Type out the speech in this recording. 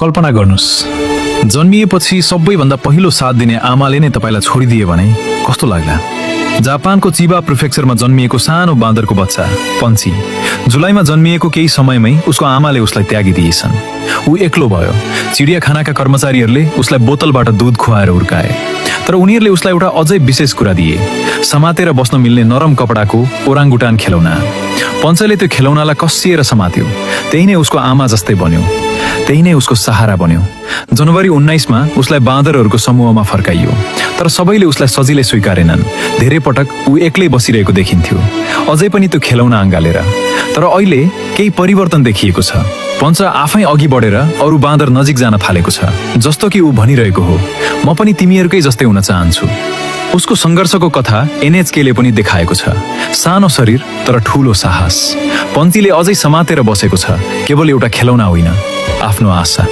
कल्पना गर्नुस्, जन्मिएपछि सबैभन्दा पहिलो साथ दिने आमाले नै तपाईलाई छोडिदिए भने कस्तो लाग्ला? जापानको चिबा प्रिफेक्चरमा जन्मिएको सानो बाँदरको बच्चा पन्छी जुलाईमा जन्मिएको केही समयमै उसको आमाले उसलाई त्यागिदिएछन्। ऊ एक्लो भयो। चिडियाखानाका कर्मचारीहरूले उसलाई बोतलबाट दूध खुवाएर हुर्काए, तर उनीहरूले उसलाई एउटा अझै विशेष कुरा दिए, समातेर बस्न मिल्ने नरम कपडाको ओराङगुटान खेलौना। पञ्चले त्यो खेलौनालाई कसिएर समात्यो। त्यही नै उसको आमा जस्तै बन्यो, त्यही नै उसको सहारा बन्यो। जनवरी 19मा उसलाई बाँदरहरूको समूहमा फर्काइयो, तर सबैले उसलाई सजिलै स्वीकारेनन्। धेरै पटक ऊ एक्लै बसिरहेको देखिन्थ्यो, अझै पनि त्यो खेलौना अँगालेर। तर अहिले केही परिवर्तन देखिएको छ। पञ्च आफै अघि बढेर अरू बाँदर नजिक जान थालेको छ, जस्तो कि ऊ भनिरहेको हो, म पनि तिमीहरूकै जस्तै हुन चाहन्छु। उसको सङ्घर्षको कथा एनएचकेले पनि देखाएको छ। सानो शरीर तर ठूलो साहस। पञ्चीले अझै समातेर बसेको छ, केवल एउटा खेलौना होइन, आफ्नो आशा।